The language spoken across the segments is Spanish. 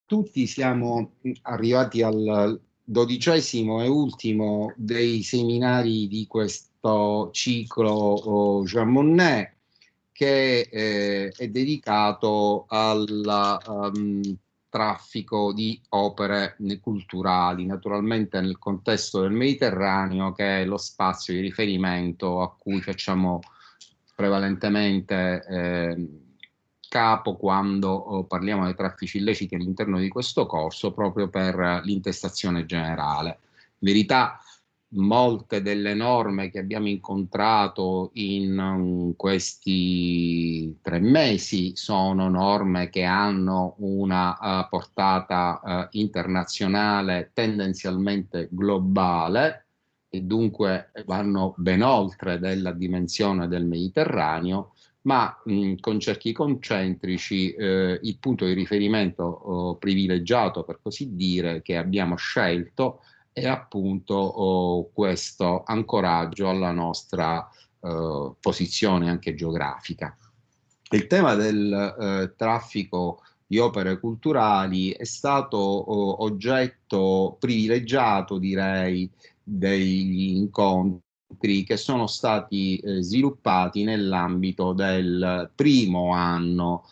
tutti siamo arrivati al 12° e ultimo dei seminari di questo ciclo Jean Monnet, che è dedicato al traffico di opere culturali, naturalmente nel contesto del Mediterraneo, che è lo spazio di riferimento a cui facciamo prevalentemente capo quando parliamo dei traffici illeciti all'interno di questo corso, proprio per l'intestazione generale. In verità, molte delle norme che abbiamo incontrato in questi 3 mesi sono norme che hanno una portata internazionale, tendenzialmente globale, e dunque vanno ben oltre della dimensione del Mediterraneo, ma con cerchi concentrici il punto di riferimento privilegiato, per così dire, che abbiamo scelto è appunto questo ancoraggio alla nostra posizione anche geografica. Il tema del traffico di opere culturali è stato oggetto privilegiato, direi, degli incontri che sono stati sviluppati nell'ambito del primo anno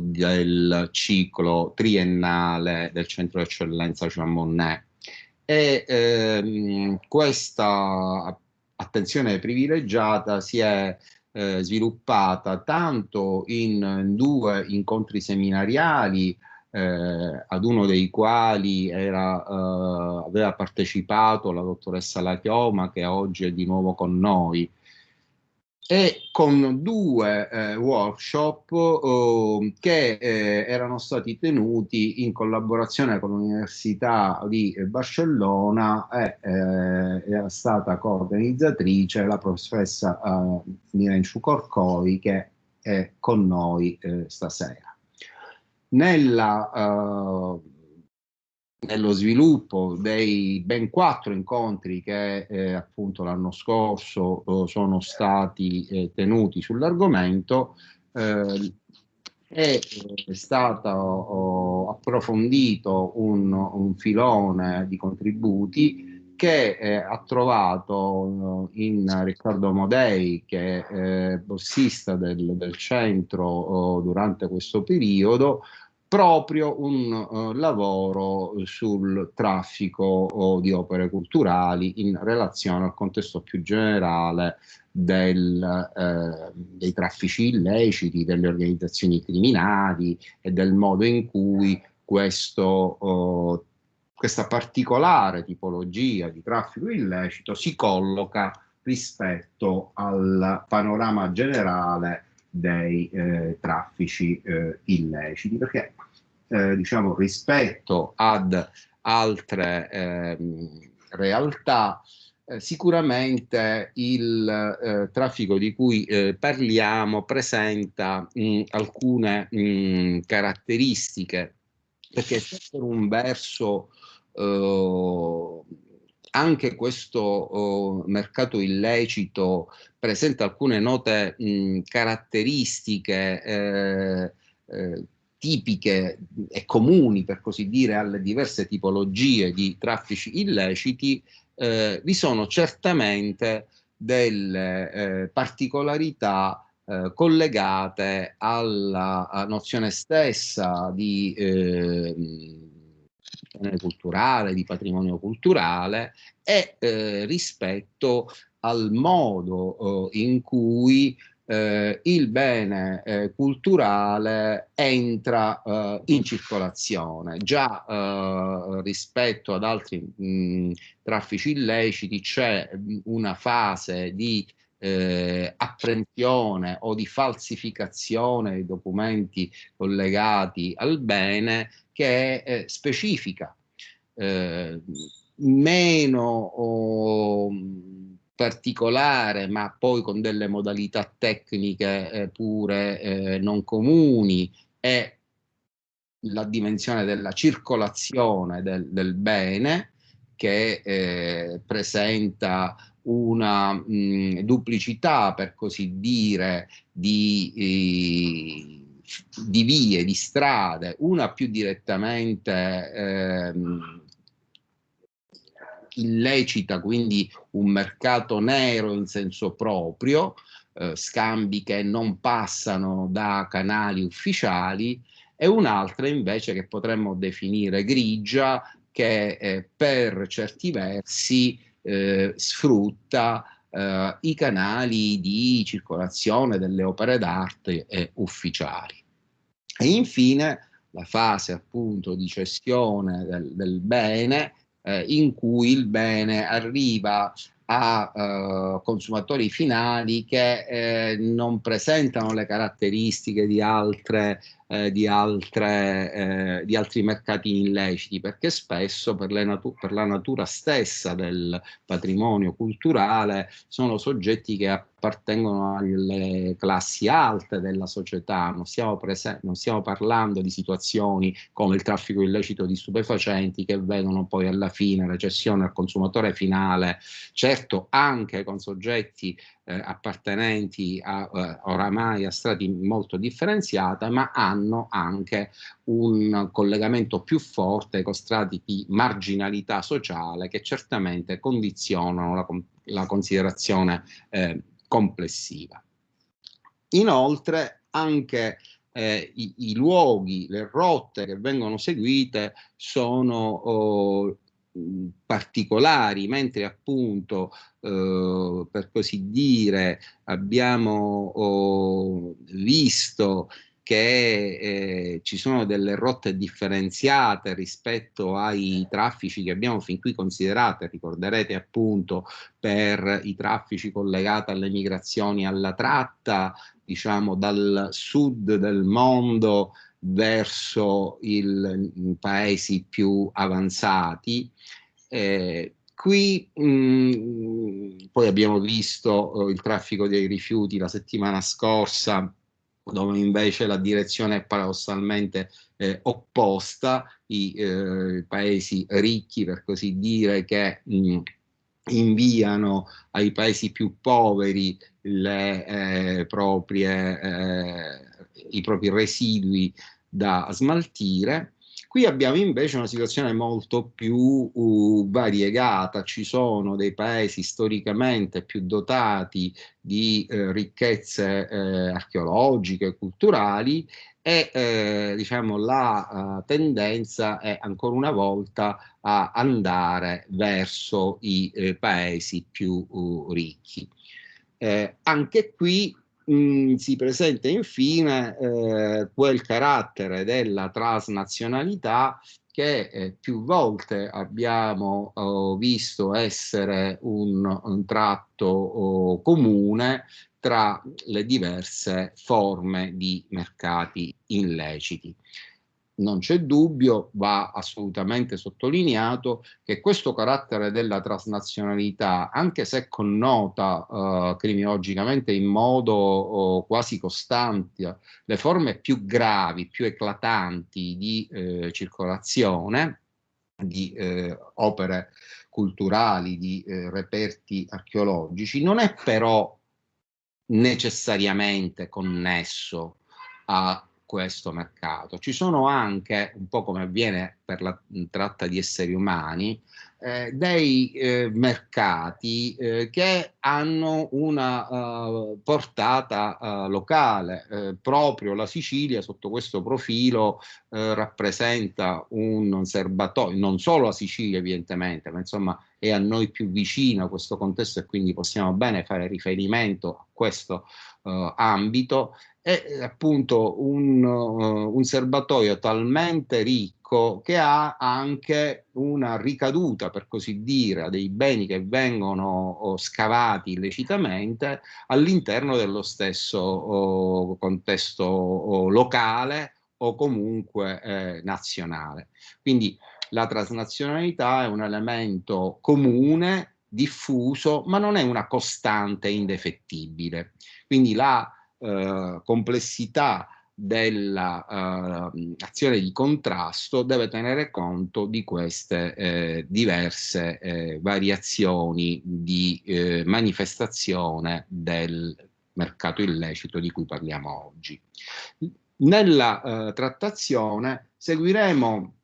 del ciclo triennale del Centro d'Eccellenza Jean Monnet. E questa attenzione privilegiata si è sviluppata tanto in 2 incontri seminariali, ad uno dei quali aveva partecipato la dottoressa La Chioma, che oggi è di nuovo con noi, e con 2 workshop che erano stati tenuti in collaborazione con l'Università di Barcellona, e era stata coorganizzatrice la professoressa Mirenchu Corcoi, che è con noi stasera. Nello sviluppo dei ben 4 incontri che appunto l'anno scorso sono stati tenuti sull'argomento, è stato approfondito un filone di contributi che ha trovato in Riccardo Modei, che è borsista del centro durante questo periodo, proprio un lavoro sul traffico di opere culturali in relazione al contesto più generale dei traffici illeciti, delle organizzazioni criminali e del modo in cui questa particolare tipologia di traffico illecito si colloca rispetto al panorama generale dei traffici illeciti, perché diciamo rispetto ad altre realtà sicuramente il traffico di cui parliamo presenta alcune caratteristiche, perché se per un verso anche questo mercato illecito presenta alcune note caratteristiche tipiche e comuni, per così dire, alle diverse tipologie di traffici illeciti, vi sono certamente delle particolarità collegate alla nozione stessa di culturale, di patrimonio culturale, e rispetto al modo in cui il bene culturale entra in circolazione. Già rispetto ad altri traffici illeciti c'è una fase di apprensione o di falsificazione dei documenti collegati al bene, che è specifica, meno particolare, ma poi con delle modalità tecniche pure non comuni, è la dimensione della circolazione del bene, che presenta una duplicità, per così dire, di di vie, di strade, una più direttamente illecita, quindi un mercato nero in senso proprio, scambi che non passano da canali ufficiali, e un'altra invece che potremmo definire grigia, che per certi versi sfrutta i canali di circolazione delle opere d'arte ufficiali. E infine la fase appunto di cessione del bene, in cui il bene arriva a consumatori finali che non presentano le caratteristiche di di altri mercati illeciti, perché spesso per la natura stessa del patrimonio culturale sono soggetti che appartengono alle classi alte della società. Non stiamo parlando di situazioni come il traffico illecito di stupefacenti, che vedono poi alla fine la cessione al consumatore finale, certo anche con soggetti appartenenti oramai a strati molto differenziati, ma hanno anche un collegamento più forte con strati di marginalità sociale che certamente condizionano la considerazione complessiva. Inoltre anche i luoghi, le rotte che vengono seguite sono particolari, mentre appunto per così dire abbiamo visto che ci sono delle rotte differenziate rispetto ai traffici che abbiamo fin qui considerato. Ricorderete appunto per i traffici collegati alle migrazioni, alla tratta, diciamo dal sud del mondo verso i paesi più avanzati. Qui poi abbiamo visto il traffico dei rifiuti la settimana scorsa, dove invece la direzione è paradossalmente opposta, i paesi ricchi, per così dire, che inviano ai paesi più poveri i propri residui da smaltire. Qui abbiamo invece una situazione molto più variegata. Ci sono dei paesi storicamente più dotati di ricchezze archeologiche, culturali, e diciamo la tendenza è ancora una volta a andare verso i paesi più ricchi. Anche qui si presenta infine quel carattere della transnazionalità che più volte abbiamo visto essere un tratto comune tra le diverse forme di mercati illeciti. Non c'è dubbio, va assolutamente sottolineato che questo carattere della transnazionalità, anche se connota criminologicamente in modo quasi costante le forme più gravi, più eclatanti di circolazione, di opere culturali, di reperti archeologici, non è però necessariamente connesso a questo mercato. Ci sono anche, un po' come avviene per la tratta di esseri umani, dei mercati che hanno una portata locale. Proprio la Sicilia, sotto questo profilo, rappresenta un serbatoio, non solo la Sicilia evidentemente, ma insomma è a noi più vicino questo contesto, e quindi possiamo bene fare riferimento a questo ambito. È appunto un serbatoio talmente ricco che ha anche una ricaduta, per così dire, dei beni che vengono scavati illecitamente all'interno dello stesso contesto locale o comunque nazionale. Quindi la transnazionalità è un elemento comune, diffuso, ma non è una costante indefettibile. Quindi la complessità dell'azione di contrasto deve tenere conto di queste diverse variazioni di manifestazione del mercato illecito di cui parliamo oggi. Nella trattazione seguiremo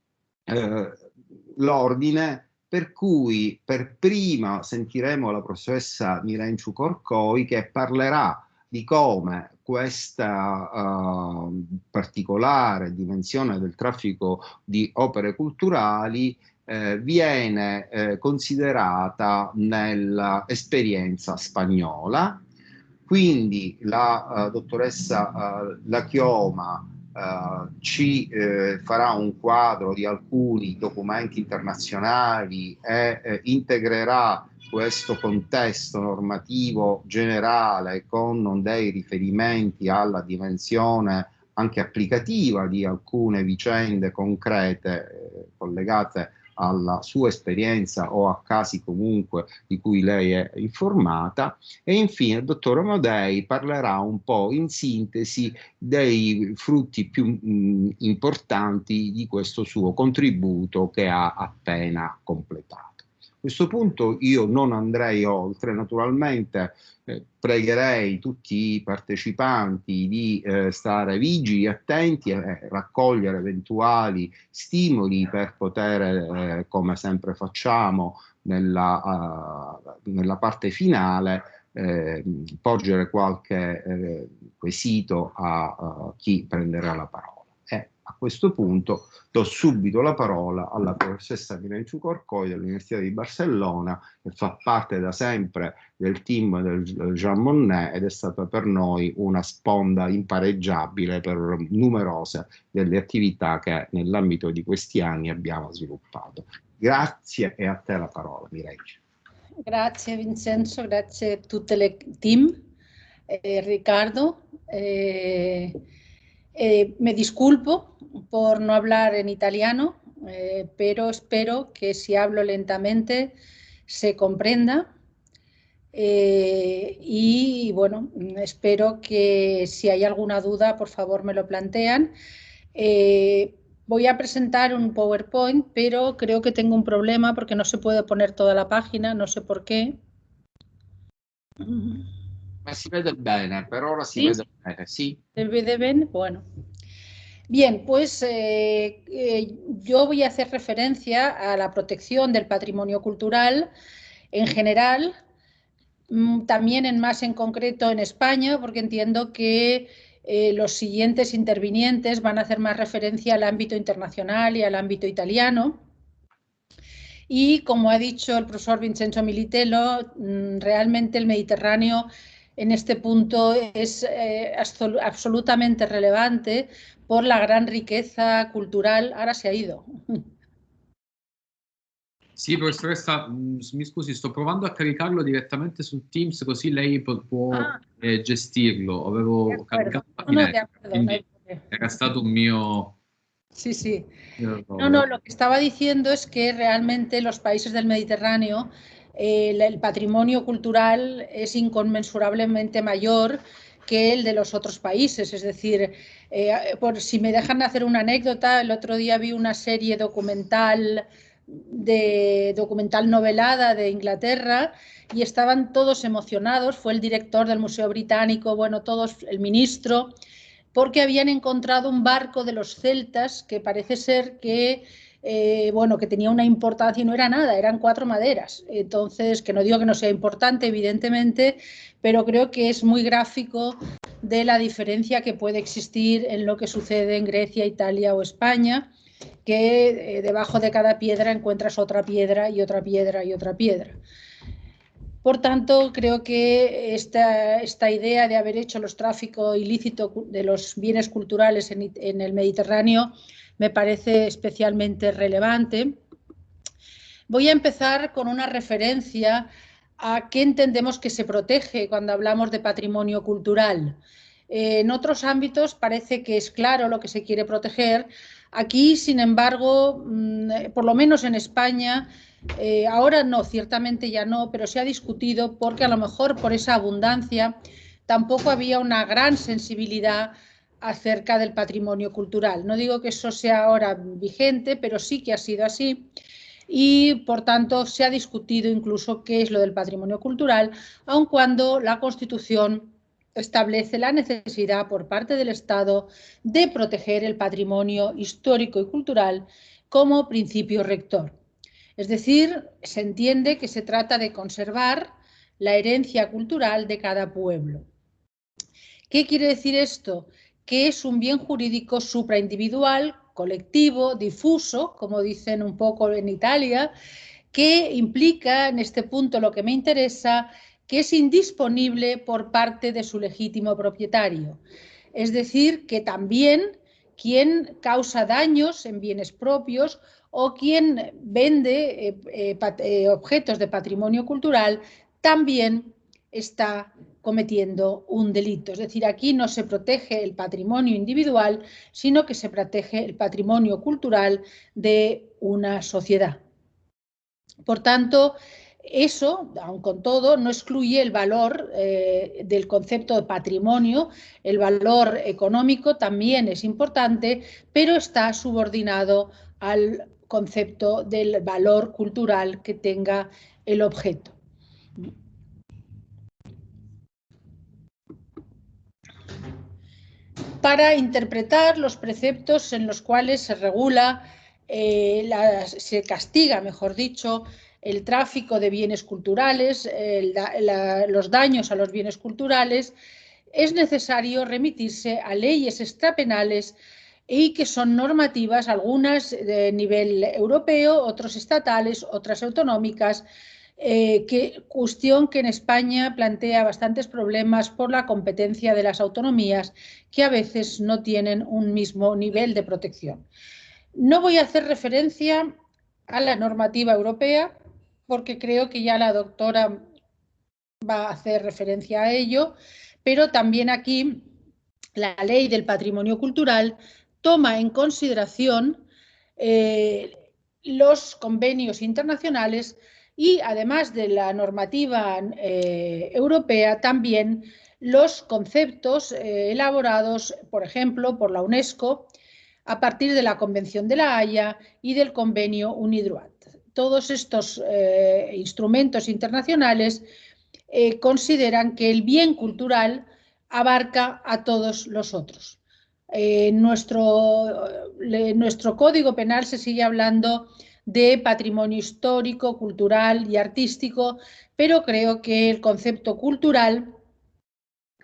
l'ordine per cui per prima sentiremo la professoressa Mirenciu Corcoi, che parlerà di come questa particolare dimensione del traffico di opere culturali viene considerata nell'esperienza spagnola. Quindi la dottoressa La Chioma ci farà un quadro di alcuni documenti internazionali e integrerà questo contesto normativo generale con dei riferimenti alla dimensione anche applicativa di alcune vicende concrete collegate alla sua esperienza o a casi comunque di cui lei è informata. E infine il dottor Amodei parlerà un po' in sintesi dei frutti più importanti di questo suo contributo che ha appena completato. A questo punto io non andrei oltre, naturalmente pregherei tutti i partecipanti di stare vigili, attenti e raccogliere eventuali stimoli per poter, come sempre facciamo nella parte finale, porgere qualche quesito a chi prenderà la parola. E a questo punto do subito la parola alla professoressa Mirenciu Corcoi dell'Università di Barcellona, che fa parte da sempre del team del Jean Monnet ed è stata per noi una sponda impareggiabile per numerose delle attività che nell'ambito di questi anni abbiamo sviluppato. Grazie e a te la parola, Mirenciu. Grazie Vincenzo, grazie a tutto il team. Ricardo, me disculpo por no hablar en italiano, pero espero que si hablo lentamente se comprenda. Y bueno, espero que si hay alguna duda, por favor me lo plantean. Voy a presentar un PowerPoint, pero creo que tengo un problema porque no se puede poner toda la página, no sé por qué. Ma si vede bene, per ora si vede bene, sí. ¿Se ve bien? Bueno. Bien, pues yo voy a hacer referencia a la protección del patrimonio cultural en general, también más en concreto en España, porque entiendo que los siguientes intervinientes van a hacer más referencia al ámbito internacional y al ámbito italiano. Y como ha dicho el profesor Vincenzo Militello, realmente el Mediterráneo en este punto es absolutamente relevante por la gran riqueza cultural. Ahora se ha ido. Sì, professoressa, mi scusi, sto provando a caricarlo direttamente sul Teams così lei può gestirlo. Avevo caricato la finestra, quindi era stato un mio... Sí, sí. No, lo que estaba diciendo es que realmente los países del Mediterráneo, el patrimonio cultural es inconmensurablemente mayor que el de los otros países. Es decir, por si me dejan hacer una anécdota, el otro día vi una serie documental novelada de Inglaterra y estaban todos emocionados. Fue el director del Museo Británico, bueno, todos, el ministro, porque habían encontrado un barco de los celtas que parece ser que, bueno, que tenía una importancia y no era nada, eran 4 maderas. Entonces, que no digo que no sea importante, evidentemente, pero creo que es muy gráfico de la diferencia que puede existir en lo que sucede en Grecia, Italia o España, que debajo de cada piedra encuentras otra piedra y otra piedra y otra piedra. Por tanto, creo que esta idea de haber hecho los tráficos ilícitos de los bienes culturales en el Mediterráneo me parece especialmente relevante. Voy a empezar con una referencia a qué entendemos que se protege cuando hablamos de patrimonio cultural. En otros ámbitos parece que es claro lo que se quiere proteger. Aquí, sin embargo, por lo menos en España, ahora no, ciertamente ya no, pero se ha discutido porque a lo mejor por esa abundancia tampoco había una gran sensibilidad acerca del patrimonio cultural. No digo que eso sea ahora vigente, pero sí que ha sido así. Y, por tanto, se ha discutido incluso qué es lo del patrimonio cultural, aun cuando la Constitución establece la necesidad por parte del Estado de proteger el patrimonio histórico y cultural como principio rector. Es decir, se entiende que se trata de conservar la herencia cultural de cada pueblo. ¿Qué quiere decir esto? Que es un bien jurídico supraindividual, colectivo, difuso, como dicen un poco en Italia, que implica, en este punto lo que me interesa, que es indisponible por parte de su legítimo propietario. Es decir, que también quien causa daños en bienes propios o quien vende objetos de patrimonio cultural también está cometiendo un delito. Es decir, aquí no se protege el patrimonio individual, sino que se protege el patrimonio cultural de una sociedad. Por tanto, eso, aun con todo, no excluye el valor del concepto de patrimonio. El valor económico también es importante, pero está subordinado al concepto del valor cultural que tenga el objeto. Para interpretar los preceptos en los cuales se regula, se castiga, mejor dicho, el tráfico de bienes culturales, los daños a los bienes culturales, es necesario remitirse a leyes extrapenales y que son normativas, algunas de nivel europeo, otras estatales, otras autonómicas, cuestión que en España plantea bastantes problemas por la competencia de las autonomías, que a veces no tienen un mismo nivel de protección. No voy a hacer referencia a la normativa europea, porque creo que ya la doctora va a hacer referencia a ello, pero también aquí la Ley del Patrimonio Cultural toma en consideración los convenios internacionales y, además de la normativa europea, también los conceptos elaborados, por ejemplo, por la UNESCO a partir de la Convención de la Haya y del Convenio UNIDROIT. Todos estos instrumentos internacionales consideran que el bien cultural abarca a todos los otros. Nuestro Código Penal se sigue hablando de patrimonio histórico, cultural y artístico, pero creo que el concepto cultural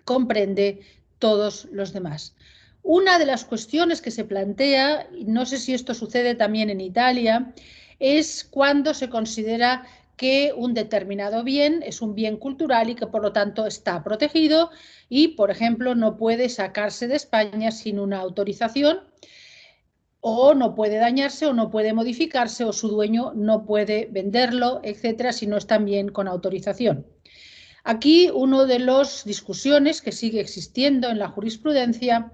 comprende todos los demás. Una de las cuestiones que se plantea, y no sé si esto sucede también en Italia, es cuando se considera que un determinado bien es un bien cultural y que por lo tanto está protegido y, por ejemplo, no puede sacarse de España sin una autorización, o no puede dañarse o no puede modificarse o su dueño no puede venderlo, etcétera, si no es también con autorización. Aquí una de las discusiones que sigue existiendo en la jurisprudencia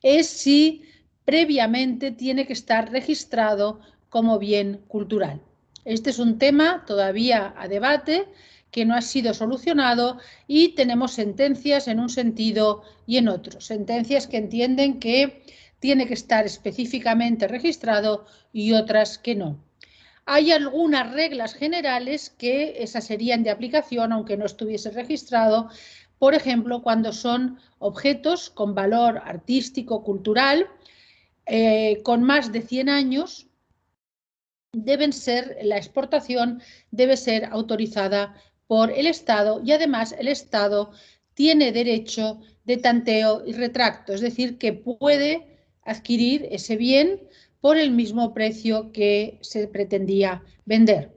es si previamente tiene que estar registrado como bien cultural. Este es un tema todavía a debate que no ha sido solucionado y tenemos sentencias en un sentido y en otro. Sentencias que entienden que tiene que estar específicamente registrado y otras que no. Hay algunas reglas generales que esas serían de aplicación aunque no estuviese registrado. Por ejemplo, cuando son objetos con valor artístico, cultural, con más de 100 años, la exportación debe ser autorizada por el Estado y además el Estado tiene derecho de tanteo y retracto, es decir, que puede adquirir ese bien por el mismo precio que se pretendía vender.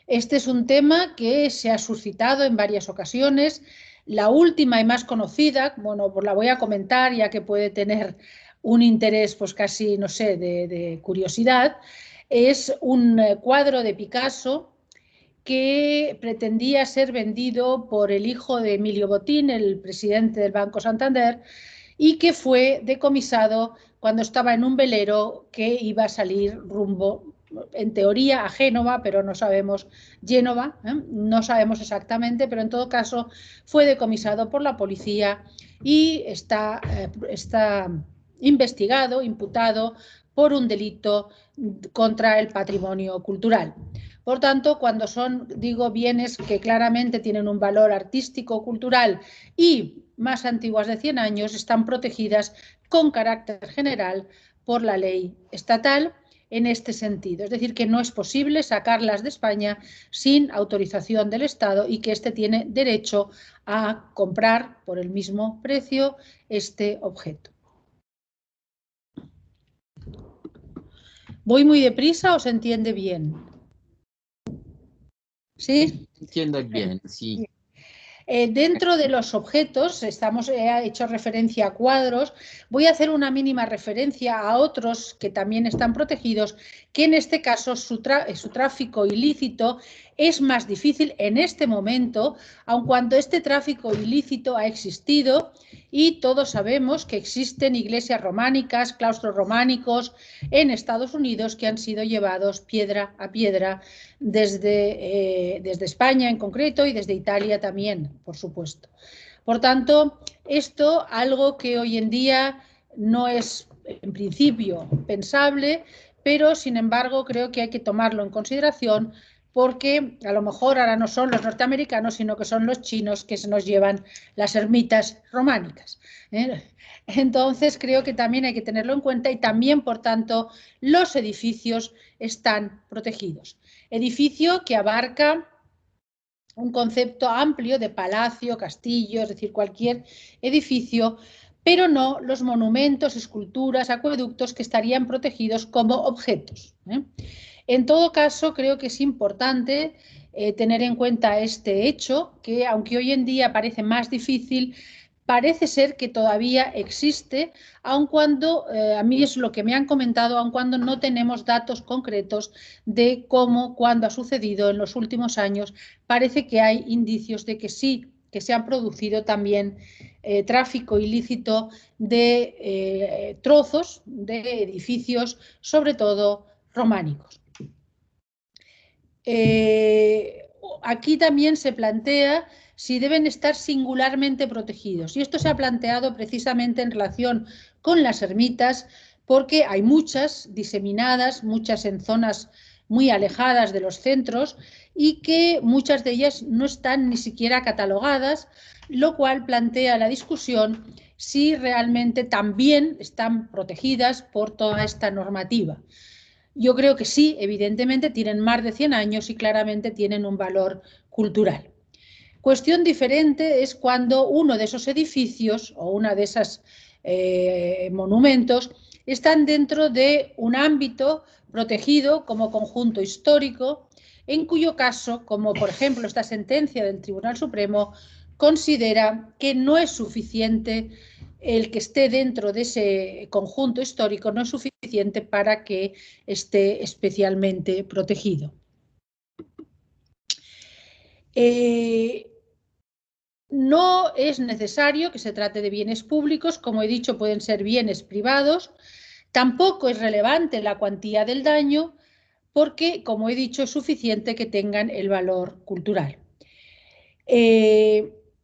Este es un tema que se ha suscitado en varias ocasiones. La última y más conocida, bueno, pues la voy a comentar ya que puede tener un interés pues casi, no sé, de curiosidad. Es un cuadro de Picasso que pretendía ser vendido por el hijo de Emilio Botín, el presidente del Banco Santander, y que fue decomisado cuando estaba en un velero que iba a salir rumbo, en teoría, a Génova, pero no sabemos, Génova, no sabemos exactamente, pero en todo caso fue decomisado por la policía y está investigado, imputado por un delito contra el patrimonio cultural. Por tanto, cuando son, digo, bienes que claramente tienen un valor artístico, cultural y más antiguas de 100 años, están protegidas con carácter general por la ley estatal en este sentido. Es decir, que no es posible sacarlas de España sin autorización del Estado y que éste tiene derecho a comprar por el mismo precio este objeto. ¿Voy muy deprisa o se entiende bien? ¿Sí? Entiende bien, sí. Dentro de los objetos, he hecho referencia a cuadros, voy a hacer una mínima referencia a otros que también están protegidos, que en este caso su tráfico ilícito es más difícil en este momento, aun cuando este tráfico ilícito ha existido y todos sabemos que existen iglesias románicas, claustros románicos en Estados Unidos que han sido llevados piedra a piedra desde España en concreto y desde Italia también, por supuesto. Por tanto, esto algo que hoy en día no es en principio pensable, pero sin embargo creo que hay que tomarlo en consideración porque a lo mejor ahora no son los norteamericanos, sino que son los chinos que se nos llevan las ermitas románicas. Entonces creo que también hay que tenerlo en cuenta y también, por tanto, los edificios están protegidos. Edificio que abarca un concepto amplio de palacio, castillo, es decir, cualquier edificio, pero no los monumentos, esculturas, acueductos que estarían protegidos como objetos. En todo caso, creo que es importante tener en cuenta este hecho, que aunque hoy en día parece más difícil, parece ser que todavía existe, aun cuando, a mí es lo que me han comentado, aun cuando no tenemos datos concretos de cómo, cuándo ha sucedido en los últimos años, parece que hay indicios de que sí, que se han producido también tráfico ilícito de trozos de edificios, sobre todo románicos. Aquí también se plantea si deben estar singularmente protegidos. Y esto se ha planteado precisamente en relación con las ermitas, porque hay muchas diseminadas, muchas en zonas muy alejadas de los centros y que muchas de ellas no están ni siquiera catalogadas, lo cual plantea la discusión si realmente también están protegidas por toda esta normativa. Yo creo que sí, evidentemente tienen más de 100 años y claramente tienen un valor cultural. Cuestión diferente es cuando uno de esos edificios o una de esos monumentos están dentro de un ámbito protegido como conjunto histórico, en cuyo caso, como por ejemplo esta sentencia del Tribunal Supremo, considera que no es suficiente el que esté dentro de ese conjunto histórico, no es suficiente para que esté especialmente protegido. No es necesario que se trate de bienes públicos, como he dicho, pueden ser bienes privados. Tampoco es relevante la cuantía del daño porque, como he dicho, es suficiente que tengan el valor cultural.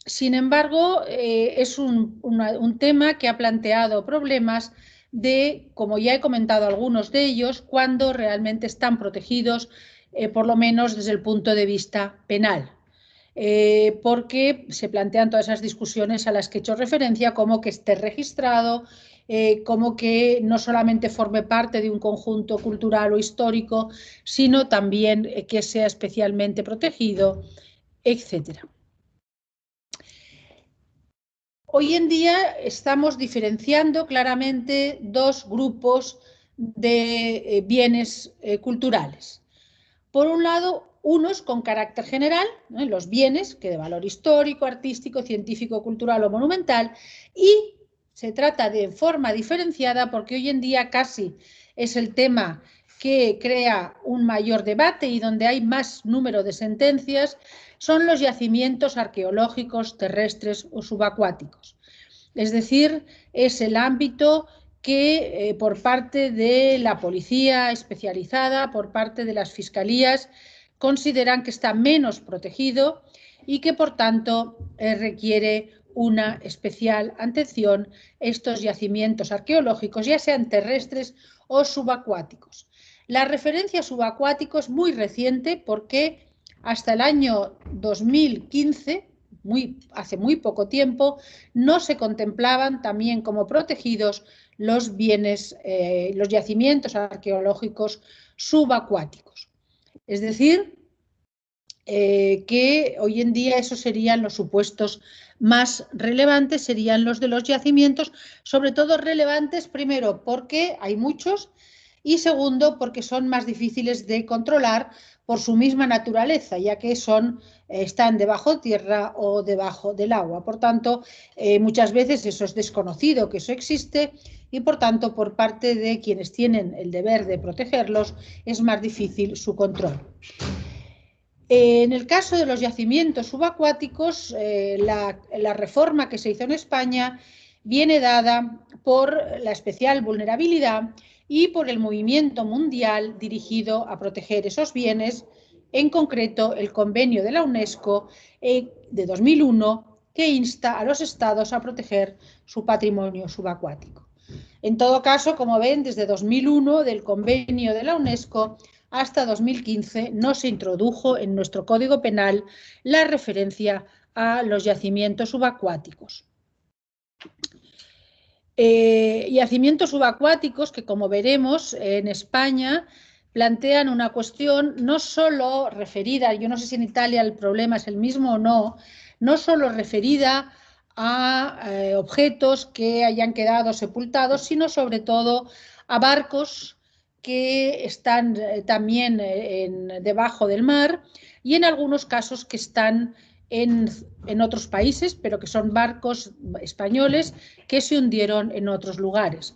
Sin embargo, es un tema que ha planteado problemas de, como ya he comentado algunos de ellos, cuando realmente están protegidos, por lo menos desde el punto de vista penal. Porque se plantean todas esas discusiones a las que he hecho referencia, como que esté registrado, como que no solamente forme parte de un conjunto cultural o histórico, sino también que sea especialmente protegido, etc. Hoy en día estamos diferenciando claramente dos grupos de bienes culturales. Por un lado, unos con carácter general, los bienes que de valor histórico, artístico, científico, cultural o monumental, y se trata de forma diferenciada porque hoy en día casi es el tema que crea un mayor debate y donde hay más número de sentencias, son los yacimientos arqueológicos terrestres o subacuáticos. Es decir, es el ámbito que por parte de la policía especializada, por parte de las fiscalías, consideran que está menos protegido y que por tanto requiere una especial atención estos yacimientos arqueológicos, ya sean terrestres o subacuáticos. La referencia a subacuático es muy reciente porque hasta el año 2015, hace muy poco tiempo, no se contemplaban también como protegidos los bienes, los yacimientos arqueológicos subacuáticos. Es decir, que hoy en día esos serían los supuestos más relevantes, serían los de los yacimientos, sobre todo relevantes, primero, porque hay muchos, y segundo, porque son más difíciles de controlar por su misma naturaleza, ya que están debajo tierra o debajo del agua. Por tanto, muchas veces eso es desconocido, que eso existe, y por tanto, por parte de quienes tienen el deber de protegerlos, es más difícil su control. En el caso de los yacimientos subacuáticos, la reforma que se hizo en España viene dada por la especial vulnerabilidad y por el movimiento mundial dirigido a proteger esos bienes, en concreto el convenio de la UNESCO de 2001, que insta a los estados a proteger su patrimonio subacuático. En todo caso, como ven, desde 2001, del convenio de la UNESCO, hasta 2015 no se introdujo en nuestro Código Penal la referencia a los yacimientos subacuáticos. Yacimientos subacuáticos que, como veremos, en España plantean una cuestión no solo referida, yo no sé si en Italia el problema es el mismo o no, no solo referida a objetos que hayan quedado sepultados, sino sobre todo a barcos que están también debajo del mar y en algunos casos que están en otros países, pero que son barcos españoles que se hundieron en otros lugares.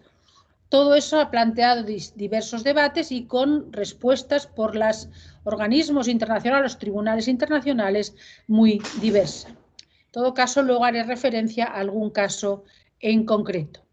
Todo eso ha planteado diversos debates y con respuestas por los organismos internacionales, los tribunales internacionales, muy diversas. En todo caso, luego haré referencia a algún caso en concreto.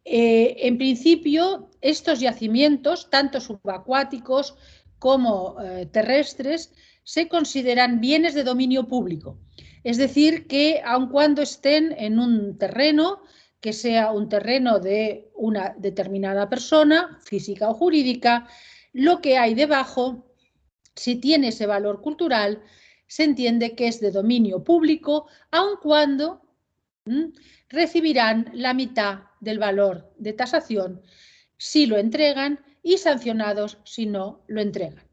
En principio, estos yacimientos, tanto subacuáticos como terrestres, se consideran bienes de dominio público. Es decir, que aun cuando estén en un terreno, que sea un terreno de una determinada persona, física o jurídica, lo que hay debajo, si tiene ese valor cultural, se entiende que es de dominio público, aun cuando recibirán la mitad del valor de tasación si lo entregan y sancionados si no lo entregan.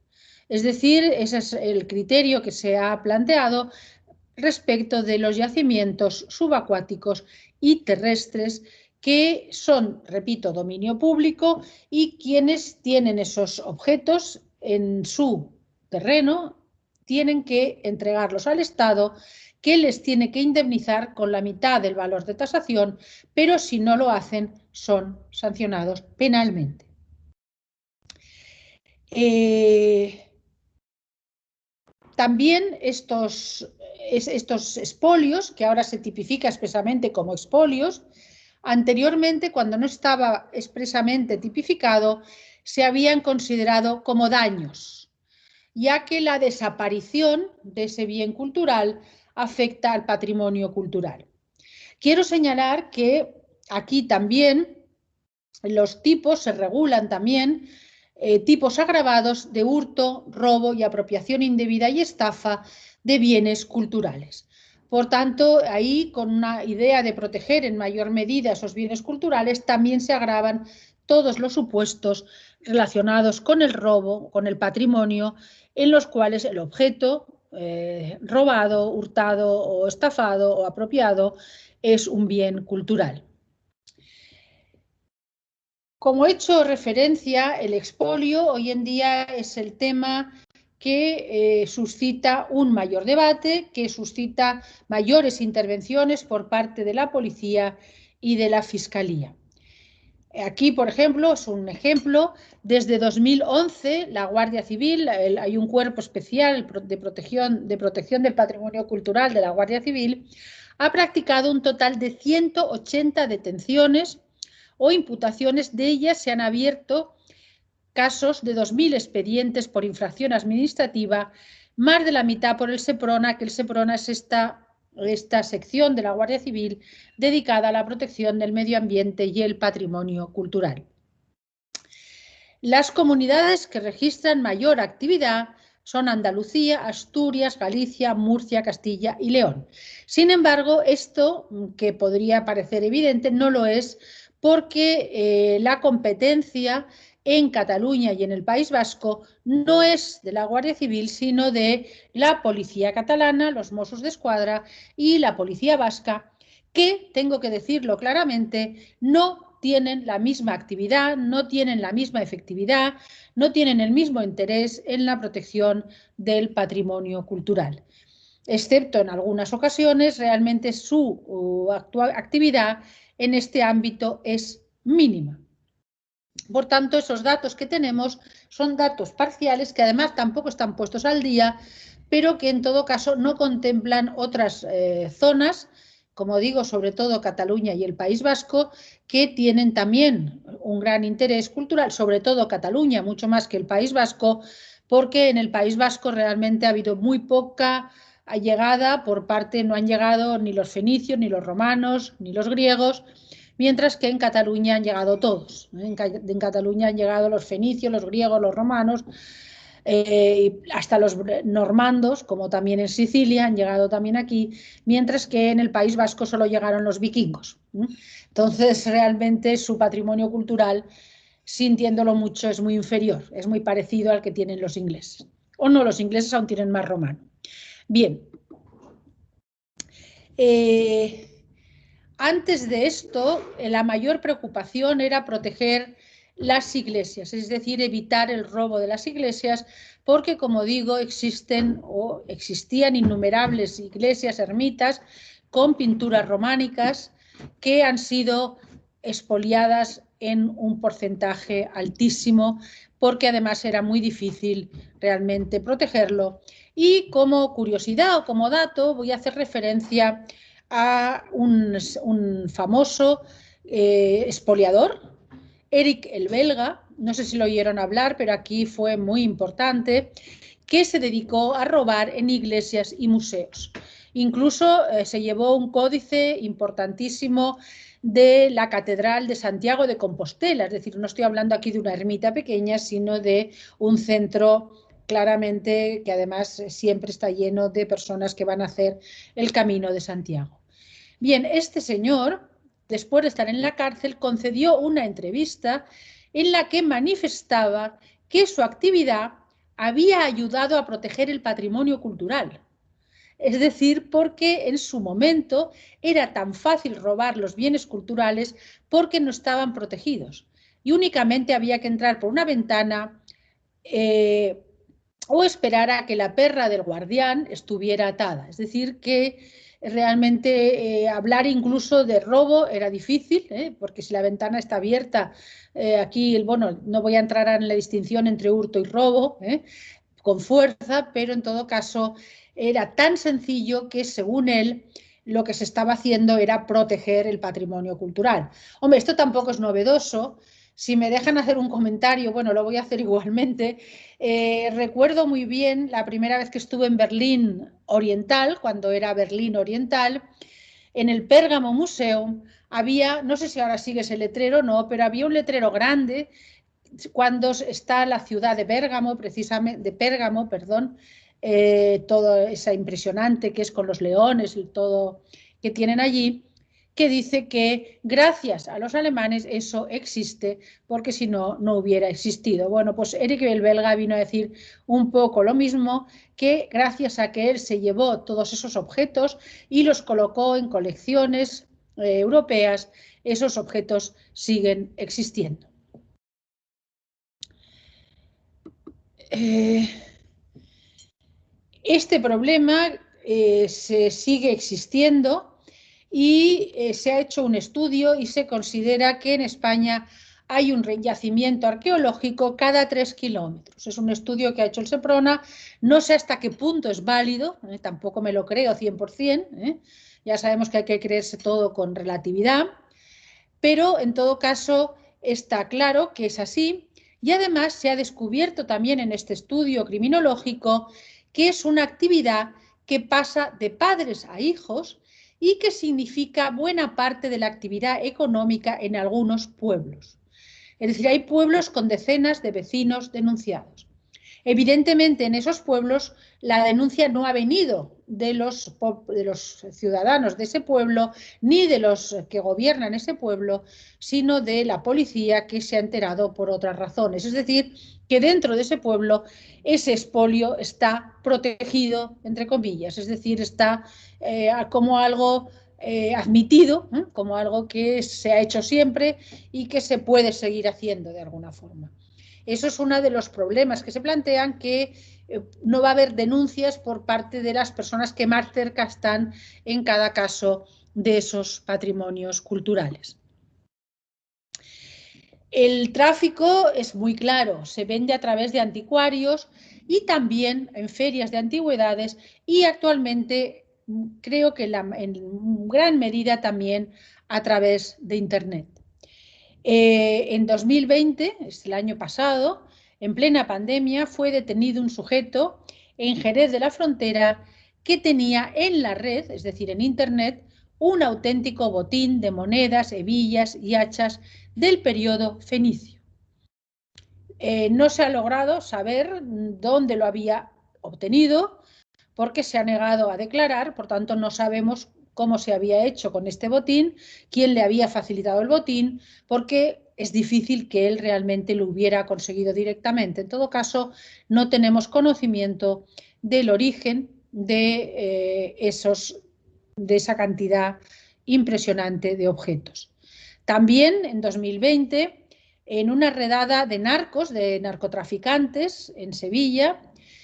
Es decir, ese es el criterio que se ha planteado respecto de los yacimientos subacuáticos y terrestres que son, repito, dominio público y quienes tienen esos objetos en su terreno tienen que entregarlos al Estado, que les tiene que indemnizar con la mitad del valor de tasación, pero si no lo hacen son sancionados penalmente. También estos expolios, que ahora se tipifica expresamente como expolios, anteriormente, cuando no estaba expresamente tipificado, se habían considerado como daños, ya que la desaparición de ese bien cultural afecta al patrimonio cultural. Quiero señalar que aquí también los tipos se regulan también, tipos agravados de hurto, robo y apropiación indebida y estafa de bienes culturales. Por tanto, ahí, con una idea de proteger en mayor medida esos bienes culturales, también se agravan todos los supuestos relacionados con el robo, con el patrimonio, en los cuales el objeto robado, hurtado o estafado o apropiado es un bien cultural. Como he hecho referencia, el expolio hoy en día es el tema que suscita un mayor debate, que suscita mayores intervenciones por parte de la policía y de la fiscalía. Aquí, por ejemplo, es un ejemplo, desde 2011 la Guardia Civil, hay un cuerpo especial de protección del patrimonio cultural de la Guardia Civil, ha practicado un total de 180 detenciones o imputaciones. De ellas se han abierto casos de 2.000 expedientes por infracción administrativa, más de la mitad por el SEPRONA, que el SEPRONA es esta sección de la Guardia Civil dedicada a la protección del medio ambiente y el patrimonio cultural. Las comunidades que registran mayor actividad son Andalucía, Asturias, Galicia, Murcia, Castilla y León. Sin embargo, esto, que podría parecer evidente, no lo es, porque la competencia en Cataluña y en el País Vasco no es de la Guardia Civil, sino de la Policía Catalana, los Mossos d'Esquadra y la Policía Vasca, que, tengo que decirlo claramente, no tienen la misma actividad, no tienen la misma efectividad, no tienen el mismo interés en la protección del patrimonio cultural. Excepto en algunas ocasiones, realmente su actividad en este ámbito es mínima. Por tanto, esos datos que tenemos son datos parciales que además tampoco están puestos al día, pero que en todo caso no contemplan otras zonas, como digo, sobre todo Cataluña y el País Vasco, que tienen también un gran interés cultural, sobre todo Cataluña, mucho más que el País Vasco, porque en el País Vasco realmente ha habido muy poca llegada por parte, no han llegado ni los fenicios, ni los romanos, ni los griegos, mientras que en Cataluña han llegado todos. En Cataluña han llegado los fenicios, los griegos, los romanos, hasta los normandos, como también en Sicilia, han llegado también aquí, mientras que en el País Vasco solo llegaron los vikingos. Entonces, realmente su patrimonio cultural, sintiéndolo mucho, es muy inferior, es muy parecido al que tienen los ingleses. O no, los ingleses aún tienen más romano. Bien. Antes de esto, la mayor preocupación era proteger las iglesias, es decir, evitar el robo de las iglesias, porque, como digo, existían innumerables iglesias, ermitas, con pinturas románicas que han sido expoliadas en un porcentaje altísimo, porque además era muy difícil realmente protegerlo. Y como curiosidad o como dato, voy a hacer referencia a un famoso expoliador, Eric el Belga, no sé si lo oyeron hablar, pero aquí fue muy importante, que se dedicó a robar en iglesias y museos. Incluso se llevó un códice importantísimo de la Catedral de Santiago de Compostela, es decir, no estoy hablando aquí de una ermita pequeña, sino de un centro claramente que además siempre está lleno de personas que van a hacer el Camino de Santiago. Bien, este señor, después de estar en la cárcel, concedió una entrevista en la que manifestaba que su actividad había ayudado a proteger el patrimonio cultural. Es decir, porque en su momento era tan fácil robar los bienes culturales porque no estaban protegidos y únicamente había que entrar por una ventana o esperar a que la perra del guardián estuviera atada. Es decir, que realmente hablar incluso de robo era difícil, porque si la ventana está abierta, aquí, bueno, no voy a entrar en la distinción entre hurto y robo, con fuerza, pero en todo caso era tan sencillo que, según él, lo que se estaba haciendo era proteger el patrimonio cultural. Hombre, esto tampoco es novedoso. Si me dejan hacer un comentario, bueno, lo voy a hacer igualmente. Recuerdo muy bien la primera vez que estuve en Berlín Oriental, cuando era Berlín Oriental, en el Pérgamo Museum había, no sé si ahora sigue ese letrero o no, pero había un letrero grande cuando está la ciudad de Bérgamo, precisamente, de Pérgamo, perdón, todo esa impresionante que es con los leones y todo que tienen allí, que dice que gracias a los alemanes eso existe, porque si no, no hubiera existido. Bueno, pues Eric el Belga vino a decir un poco lo mismo, que gracias a que él se llevó todos esos objetos y los colocó en colecciones europeas, esos objetos siguen existiendo. Este problema se sigue existiendo y se ha hecho un estudio y se considera que en España hay un yacimiento arqueológico cada 3 kilómetros. Es un estudio que ha hecho el Seprona, no sé hasta qué punto es válido, tampoco me lo creo 100%, ya sabemos que hay que creerse todo con relatividad, pero en todo caso está claro que es así. Y además se ha descubierto también en este estudio criminológico que es una actividad que pasa de padres a hijos y que significa buena parte de la actividad económica en algunos pueblos. Es decir, hay pueblos con decenas de vecinos denunciados. Evidentemente, en esos pueblos la denuncia no ha venido de los ciudadanos de ese pueblo ni de los que gobiernan ese pueblo, sino de la policía, que se ha enterado por otras razones. Es decir, que dentro de ese pueblo ese expolio está protegido, entre comillas, es decir, está como algo admitido, como algo que se ha hecho siempre y que se puede seguir haciendo de alguna forma. Eso es uno de los problemas que se plantean, que no va a haber denuncias por parte de las personas que más cerca están en cada caso de esos patrimonios culturales. El tráfico es muy claro, se vende a través de anticuarios y también en ferias de antigüedades, y actualmente creo que en gran medida también a través de Internet. En 2020, el año pasado, en plena pandemia, fue detenido un sujeto en Jerez de la Frontera que tenía en la red, es decir, en Internet, un auténtico botín de monedas, hebillas y hachas del periodo fenicio. No se ha logrado saber dónde lo había obtenido, porque se ha negado a declarar, por tanto no sabemos cómo se había hecho con este botín, quién le había facilitado el botín, porque es difícil que él realmente lo hubiera conseguido directamente. En todo caso, no tenemos conocimiento del origen de esa cantidad impresionante de objetos. También en 2020, en una redada de narcotraficantes en Sevilla,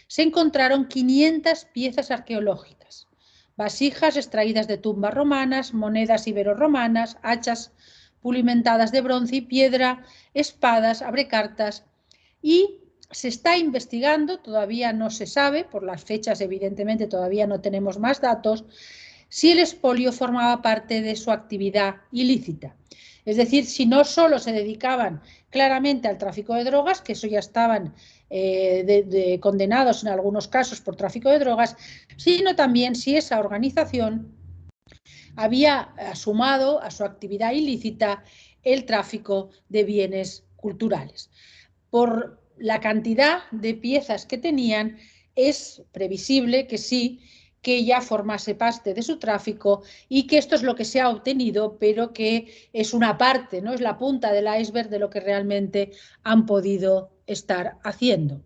se encontraron 500 piezas arqueológicas, vasijas extraídas de tumbas romanas, monedas ibero-romanas, hachas pulimentadas de bronce y piedra, espadas, abrecartas, y se está investigando, todavía no se sabe, por las fechas evidentemente todavía no tenemos más datos, si el expolio formaba parte de su actividad ilícita. Es decir, si no solo se dedicaban claramente al tráfico de drogas, que eso ya estaban condenados en algunos casos por tráfico de drogas, sino también si esa organización había sumado a su actividad ilícita el tráfico de bienes culturales. Por la cantidad de piezas que tenían, es previsible que sí, que ya formase parte de su tráfico, y que esto es lo que se ha obtenido, pero que es una parte, ¿no? Es la punta del iceberg de lo que realmente han podido estar haciendo.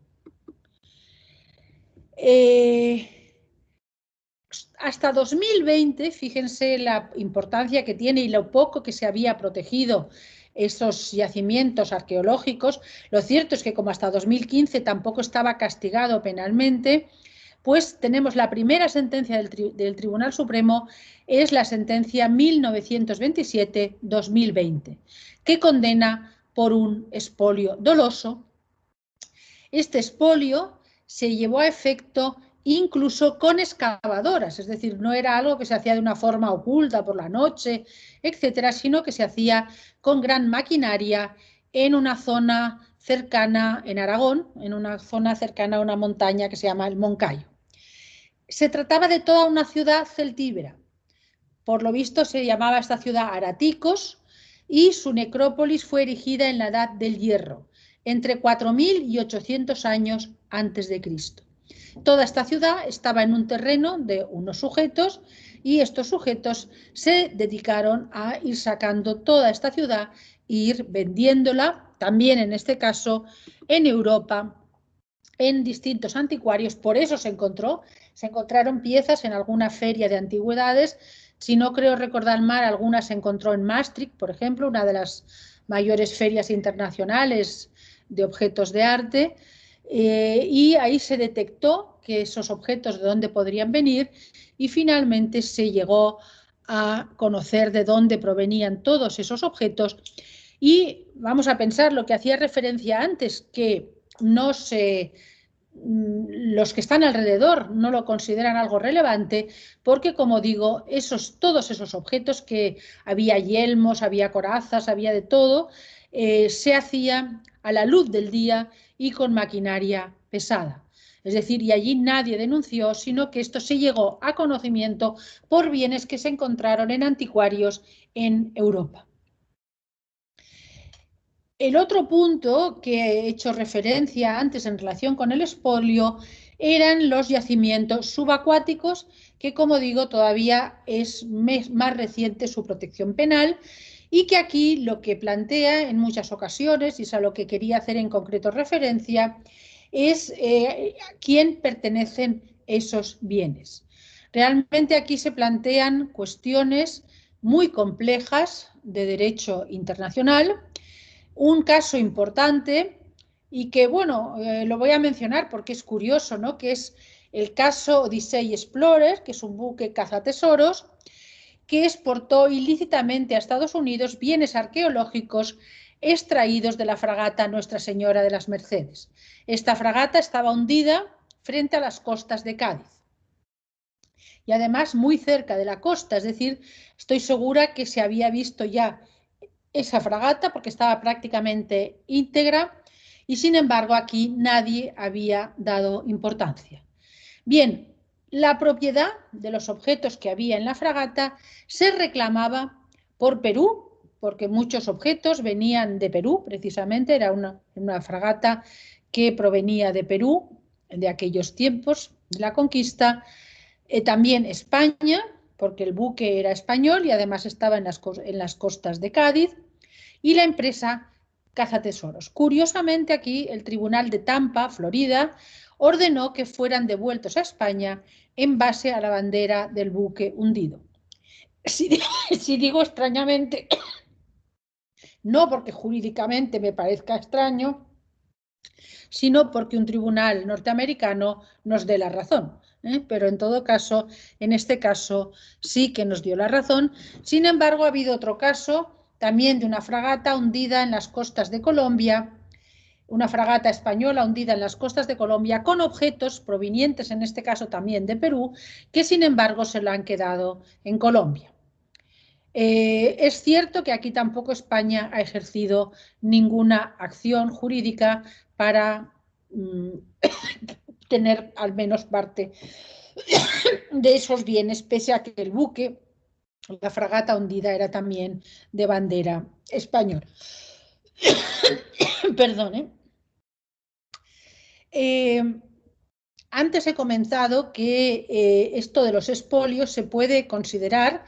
Hasta 2020, fíjense la importancia que tiene y lo poco que se había protegido esos yacimientos arqueológicos. Lo cierto es que como hasta 2015 tampoco estaba castigado penalmente, pues tenemos la primera sentencia del Tribunal Supremo, es la sentencia 1927-2020, que condena por un expolio doloso. Este expolio se llevó a efecto incluso con excavadoras, es decir, no era algo que se hacía de una forma oculta por la noche, etcétera, sino que se hacía con gran maquinaria en una zona cercana, en Aragón, en una zona cercana a una montaña que se llama el Moncayo. Se trataba de toda una ciudad celtíbera. Por lo visto se llamaba esta ciudad Araticos, y su necrópolis fue erigida en la Edad del Hierro, entre 4000 y 800 años antes de Cristo. Toda esta ciudad estaba en un terreno de unos sujetos, y estos sujetos se dedicaron a ir sacando toda esta ciudad e ir vendiéndola, también en este caso en Europa, en distintos anticuarios. Por eso se encontraron piezas en alguna feria de antigüedades. Si no creo recordar mal, algunas se encontró en Maastricht, por ejemplo, una de las mayores ferias internacionales de objetos de arte, y ahí se detectó que esos objetos de dónde podrían venir, y finalmente se llegó a conocer de dónde provenían todos esos objetos. Y vamos a pensar lo que hacía referencia antes, que los que están alrededor no lo consideran algo relevante, porque, como digo, todos esos objetos, que había yelmos, había corazas, había de todo, se hacían a la luz del día y con maquinaria pesada. Es decir, y allí nadie denunció, sino que esto se llegó a conocimiento por bienes que se encontraron en anticuarios en Europa. El otro punto que he hecho referencia antes en relación con el expolio eran los yacimientos subacuáticos, que como digo todavía es más reciente su protección penal y que aquí lo que plantea en muchas ocasiones, y es a lo que quería hacer en concreto referencia, es a quién pertenecen esos bienes. Realmente aquí se plantean cuestiones muy complejas de derecho internacional. Un caso importante y que, bueno, lo voy a mencionar porque es curioso, ¿no? Que es el caso Odyssey Explorer, que es un buque cazatesoros que exportó ilícitamente a Estados Unidos bienes arqueológicos extraídos de la fragata Nuestra Señora de las Mercedes. Esta fragata estaba hundida frente a las costas de Cádiz y además muy cerca de la costa, es decir, estoy segura que se había visto ya esa fragata porque estaba prácticamente íntegra y sin embargo aquí nadie había dado importancia. Bien, la propiedad de los objetos que había en la fragata se reclamaba por Perú, porque muchos objetos venían de Perú, precisamente, era una fragata que provenía de Perú, de aquellos tiempos de la conquista, también España, porque el buque era español y además estaba en las costas de Cádiz, y la empresa Cazatesoros. Curiosamente, aquí el Tribunal de Tampa, Florida, ordenó que fueran devueltos a España en base a la bandera del buque hundido. Si digo extrañamente, no porque jurídicamente me parezca extraño, sino porque un tribunal norteamericano nos dé la razón. Pero en todo caso, en este caso sí que nos dio la razón. Sin embargo, ha habido otro caso también de una fragata hundida en las costas de Colombia, una fragata española hundida en las costas de Colombia con objetos provenientes en este caso también de Perú, que sin embargo se lo han quedado en Colombia. Es cierto que aquí tampoco España ha ejercido ninguna acción jurídica para tener al menos parte de esos bienes, pese a que el buque, la fragata hundida, era también de bandera española. Perdón. Antes he comentado que esto de los expolios se puede considerar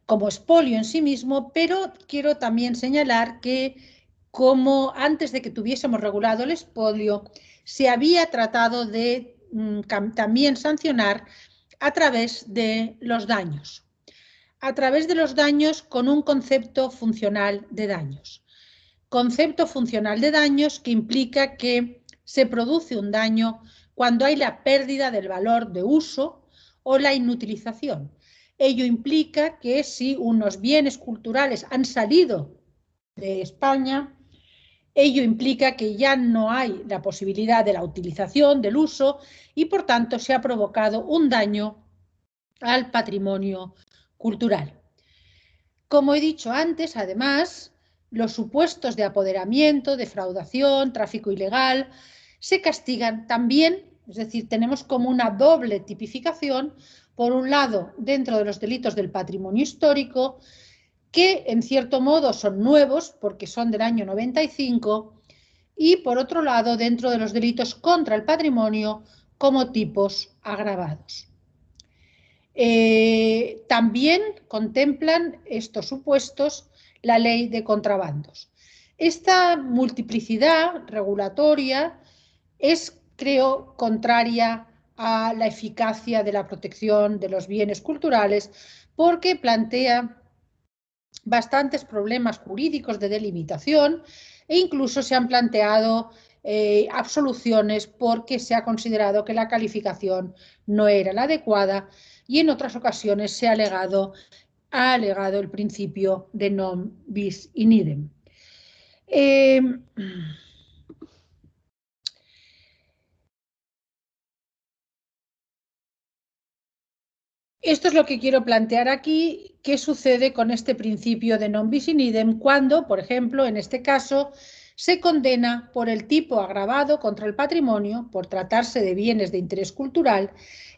como expolio en sí mismo, pero quiero también señalar que como antes de que tuviésemos regulado el expolio, se había tratado de también sancionar a través de los daños. A través de los daños con un concepto funcional de daños. Concepto funcional de daños que implica que se produce un daño cuando hay la pérdida del valor de uso o la inutilización. Ello implica que si unos bienes culturales han salido de España, ello implica que ya no hay la posibilidad de la utilización, del uso, y por tanto se ha provocado un daño al patrimonio cultural. Como he dicho antes, además, los supuestos de apoderamiento, defraudación, tráfico ilegal, se castigan también, es decir, tenemos como una doble tipificación, por un lado, dentro de los delitos del patrimonio histórico, que en cierto modo son nuevos porque son del año 95, y por otro lado, dentro de los delitos contra el patrimonio como tipos agravados. También contemplan estos supuestos la ley de contrabandos. Esta multiplicidad regulatoria es, creo, contraria a la eficacia de la protección de los bienes culturales porque plantea bastantes problemas jurídicos de delimitación e incluso se han planteado absoluciones porque se ha considerado que la calificación no era la adecuada y en otras ocasiones se ha alegado el principio de non bis in idem. Esto es lo que quiero plantear aquí. ¿Qué sucede con este principio de non bis in idem cuando, por ejemplo, en este caso, se condena por el tipo agravado contra el patrimonio, por tratarse de bienes de interés cultural,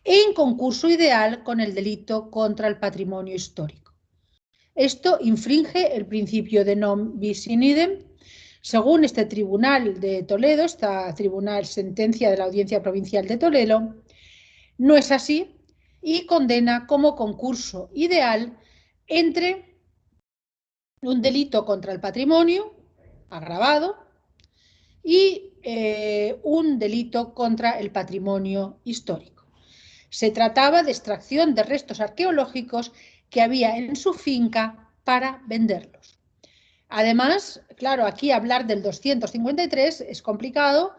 en concurso ideal con el delito contra el patrimonio histórico? Esto infringe el principio de non bis in idem, Según este tribunal de Toledo, esta sentencia de la Audiencia Provincial de Toledo, no es así y condena como concurso ideal entre un delito contra el patrimonio agravado y un delito contra el patrimonio histórico. Se trataba de extracción de restos arqueológicos que había en su finca para venderlos. Además, claro, aquí hablar del 253 es complicado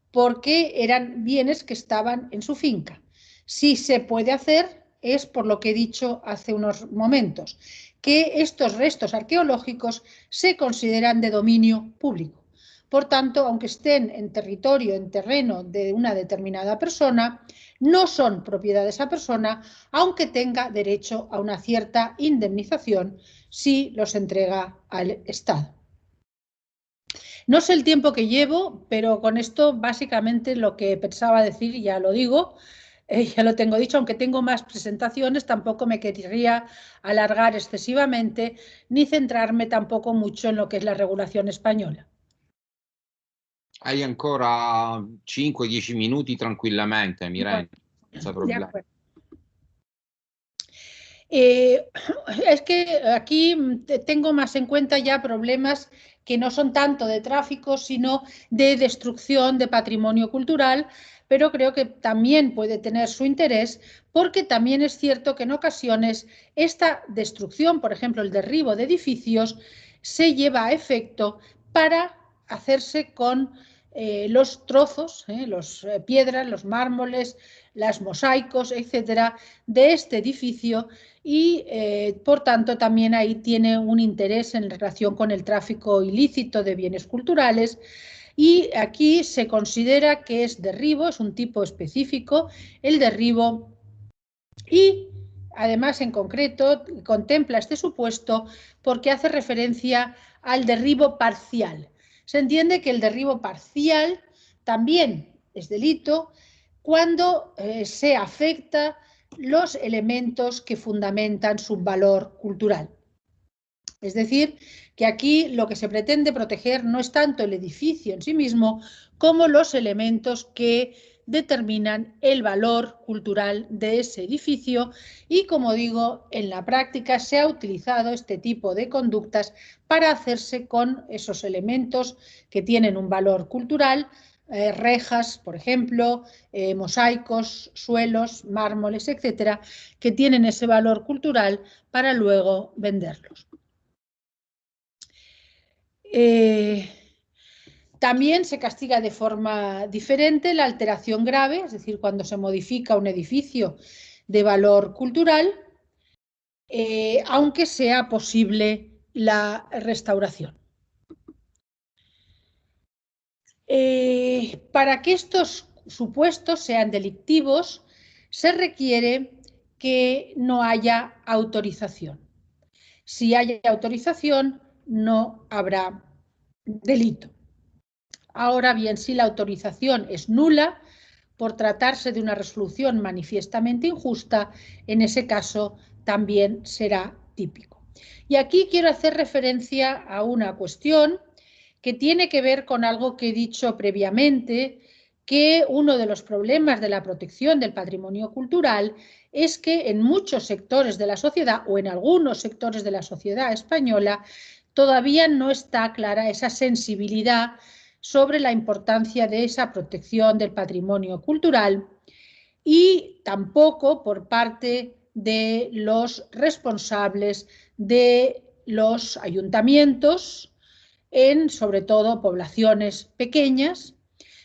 porque eran bienes que estaban en su finca. Si se puede hacer es por lo que he dicho hace unos momentos, que estos restos arqueológicos se consideran de dominio público. Por tanto, aunque estén en territorio, en terreno de una determinada persona, no son propiedad de esa persona, aunque tenga derecho a una cierta indemnización si los entrega al Estado. No sé el tiempo que llevo, pero con esto básicamente lo que pensaba decir ya lo digo, ya lo tengo dicho, aunque tengo más presentaciones, tampoco me querría alargar excesivamente ni centrarme tampoco mucho en lo que es la regulación española. Hai ancora 5-10 minuti tranquillamente, Mirena, senza problemi. Es que aquí tengo más en cuenta ya problemas que no son tanto de tráfico, sino de destrucción de patrimonio cultural, pero creo que también puede tener su interés porque también es cierto que en ocasiones esta destrucción, por ejemplo el derribo de edificios, se lleva a efecto para hacerse con los trozos, las piedras, los mármoles, los mosaicos, etcétera, de este edificio y por tanto también ahí tiene un interés en relación con el tráfico ilícito de bienes culturales y aquí se considera que es derribo, es un tipo específico, el derribo y además en concreto contempla este supuesto porque hace referencia al derribo parcial. Se entiende que el derribo parcial también es delito cuando se afecta los elementos que fundamentan su valor cultural. Es decir, que aquí lo que se pretende proteger no es tanto el edificio en sí mismo como los elementos que determinan el valor cultural de ese edificio y, como digo, en la práctica se ha utilizado este tipo de conductas para hacerse con esos elementos que tienen un valor cultural, rejas, por ejemplo, mosaicos, suelos, mármoles, etcétera, que tienen ese valor cultural para luego venderlos. También se castiga de forma diferente la alteración grave, es decir, cuando se modifica un edificio de valor cultural, aunque sea posible la restauración. Para que estos supuestos sean delictivos, se requiere que no haya autorización. Si hay autorización, no habrá delito. Ahora bien, si la autorización es nula, por tratarse de una resolución manifiestamente injusta, en ese caso también será típico. Y aquí quiero hacer referencia a una cuestión que tiene que ver con algo que he dicho previamente, que uno de los problemas de la protección del patrimonio cultural es que en muchos sectores de la sociedad o en algunos sectores de la sociedad española todavía no está clara esa sensibilidad sobre la importancia de esa protección del patrimonio cultural y tampoco por parte de los responsables de los ayuntamientos en, sobre todo, poblaciones pequeñas,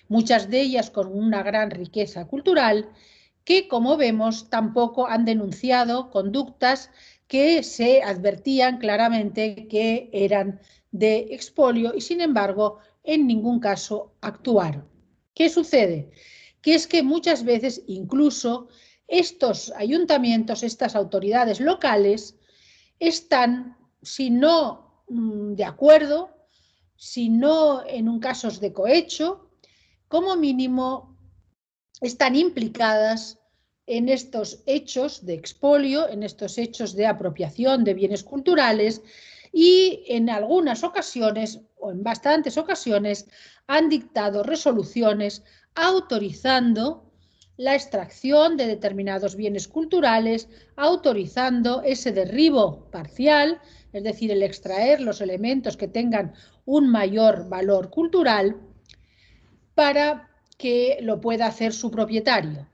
muchas de ellas con una gran riqueza cultural, que, como vemos, tampoco han denunciado conductas que se advertían claramente que eran de expolio y, sin embargo, en ningún caso actuaron. ¿Qué sucede? Que es que muchas veces incluso estos ayuntamientos, estas autoridades locales, están, si no de acuerdo, si no en un caso de cohecho, como mínimo están implicadas en estos hechos de expolio, en estos hechos de apropiación de bienes culturales y en algunas ocasiones o en bastantes ocasiones, han dictado resoluciones autorizando la extracción de determinados bienes culturales, autorizando ese derribo parcial, es decir, el extraer los elementos que tengan un mayor valor cultural para que lo pueda hacer su propietario.